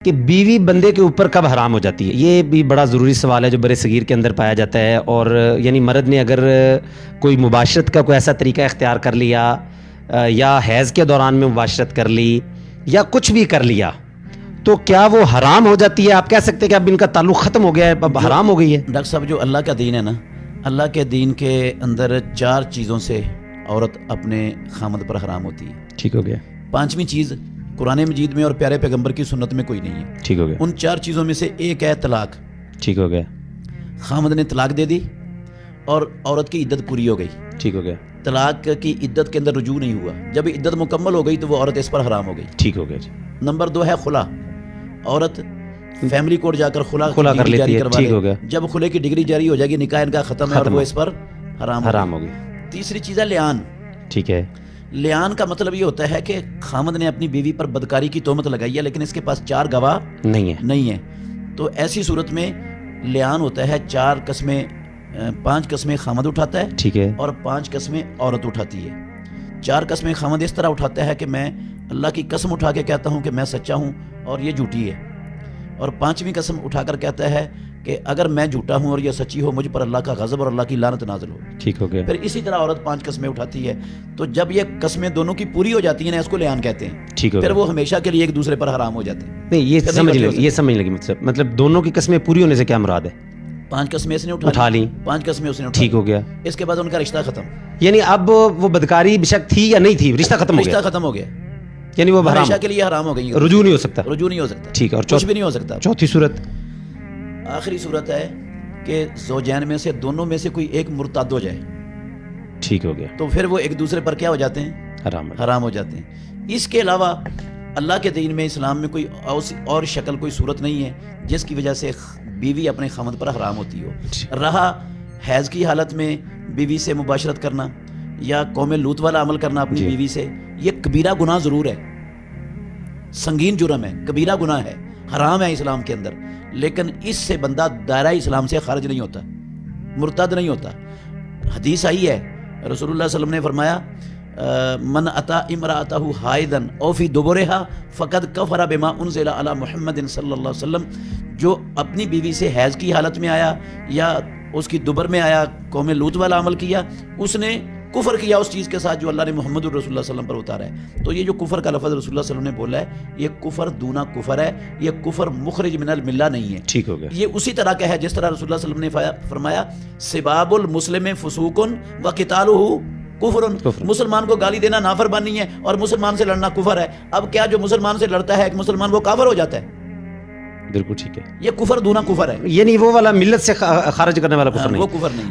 کہ بیوی بندے کے اوپر کب حرام ہو جاتی ہے؟ یہ بھی بڑا ضروری سوال ہے جو برے صغیر کے اندر پایا جاتا ہے. اور یعنی مرد نے اگر کوئی مباشرت کا کوئی ایسا طریقہ اختیار کر لیا یا حیض کے دوران میں مباشرت کر لی یا کچھ بھی کر لیا تو کیا وہ حرام ہو جاتی ہے؟ آپ کہہ سکتے ہیں کہ اب ان کا تعلق ختم ہو گیا ہے، اب حرام ہو گئی ہے؟ ڈاکٹر صاحب، جو اللہ کا دین ہے نا، اللہ کے دین کے اندر 4 چیزوں سے عورت اپنے خامد پر حرام ہوتی ہے. ٹھیک ہو گیا. 5ویں چیز قرآن مجید میں اور پیارے پیغمبر کی سنت میں کوئی نہیں ہے. ٹھیک ہو گیا. ان 4 چیزوں میں سے ایک ہے طلاق. ٹھیک ہو گیا. خامد نے طلاق دے دی اور عورت کی عدت پوری ہو گئی. ٹھیک ہو گیا. طلاق کی عدت کے اندر رجوع نہیں ہوا، جب عدت مکمل ہو گئی تو وہ عورت اس پر حرام ہو گئی. ٹھیک ہو گیا. نمبر 2 ہے خلا. عورت فیملی کورٹ جا کر خلا کر لیتی ہے. ٹھیک ہو گیا. جب خلے کی ڈگری جاری ہو جائے گی، نکاح ان کا ختم ہے اور وہ اس پر حرام ہو گئی. تیسری چیز ہے لیان. ٹھیک ہے. لیان کا مطلب یہ ہوتا ہے کہ خامد نے اپنی بیوی پر بدکاری کی تہمت لگائی ہے لیکن اس کے پاس 4 گواہ نہیں ہے، تو ایسی صورت میں لیان ہوتا ہے 4 قسمیں 5 قسمیں خامد اٹھاتا ہے. ٹھیک ہے. اور 5 قسمیں عورت اٹھاتی ہے. 4 قسمیں خامد اس طرح اٹھاتا ہے کہ میں اللہ کی قسم اٹھا کے کہتا ہوں کہ میں سچا ہوں اور یہ جھوٹی ہے، اور 5ویں قسم اٹھا کر کہتا ہے کہ اگر میں جھوٹا ہوں اور یہ سچی ہو، مجھ پر اللہ کا غضب اور اللہ کی لعنت نازل ہو. ٹھیک ہو گیا. پھر اسی طرح عورت 5 قسمیں اٹھاتی ہے. تو جب یہ قسمیں دونوں کی پوری ہو جاتی ہیں نا، اس کو لیان کہتے ہیں. ٹھیک ہو گیا. پھر وہ ہمیشہ کے لیے ایک دوسرے پر حرام ہو جاتے ہیں. نہیں، یہ سمجھ لگی مطلب دونوں کی قسمیں پوری ہونے سے کیا مراد ہے؟ 5 قسمیں اس نے اٹھا لی، 5 قسمیں اس نے اٹھا. ٹھیک ہو گیا. اس کے بعد ان کا رشتہ ختم. یعنی اب وہ بدکاری بشک تھی یا نہیں تھی، رشتہ ختم ہو گیا. رشتہ ختم ہو گیا، یعنی وہ ہمیشہ کے لیے حرام ہو گئی. رجوع نہیں ہو سکتا. رجوع نہیں ہو سکتا. ٹھیک ہے. اور کچھ بھی نہیں ہو سکتا. چوتھی صورت، آخری صورت ہے کہ زوجین میں سے دونوں میں سے کوئی ایک مرتد ہو جائے. ٹھیک ہو گیا. تو پھر وہ ایک دوسرے پر کیا ہو جاتے ہیں؟ حرام ہو جاتے ہیں. اس کے علاوہ اللہ کے دین میں، اسلام میں کوئی اور شکل، کوئی صورت نہیں ہے جس کی وجہ سے بیوی اپنے خامد پر حرام ہوتی ہو. رہا حیض کی حالت میں بیوی سے مباشرت کرنا یا قوم لوط والا عمل کرنا اپنی بیوی سے، یہ کبیرہ گناہ ضرور ہے، سنگین جرم ہے، کبیرہ گناہ ہے، حرام ہے اسلام کے اندر، لیکن اس سے بندہ دائرہ اسلام سے خارج نہیں ہوتا، مرتد نہیں ہوتا. حدیث آئی ہے، رسول اللہ صلی اللہ علیہ وسلم نے فرمایا من اتا امرأتہ حائضا او فی دبرہا فقد کفر بما انزل علی محمد صلی اللہ علیہ وسلم. جو اپنی بیوی سے حیض کی حالت میں آیا یا اس کی دبر میں آیا، قوم لوط والا عمل کیا، اس نے کفر کیا اس چیز کے ساتھ جو اللہ نے محمد رسول اللہ صلی اللہ علیہ وسلم پر اتارا ہے. تو یہ جو کفر کا لفظ رسول اللہ صلی اللہ علیہ وسلم نے بولا ہے، یہ کفر دونا کفر ہے، یہ کفر مخرج من الملہ نہیں ہے. ٹھیک ہو گیا. یہ اسی طرح کا ہے جس طرح رسول اللہ صلی اللہ علیہ وسلم نے فرمایا سباب المسلم فسوق و قتالہ کفر. مسلمان کو گالی دینا نافرمانی ہے اور مسلمان سے لڑنا کفر ہے. اب کیا جو مسلمان سے لڑتا ہے ایک مسلمان، وہ کافر ہو جاتا ہے؟ بالکل ٹھیک ہے. یہ کفر دونا کفر ہے، یعنی وہ والا ملت سے خارج کرنے والا کفر نہیں. وہ کفر نہیں.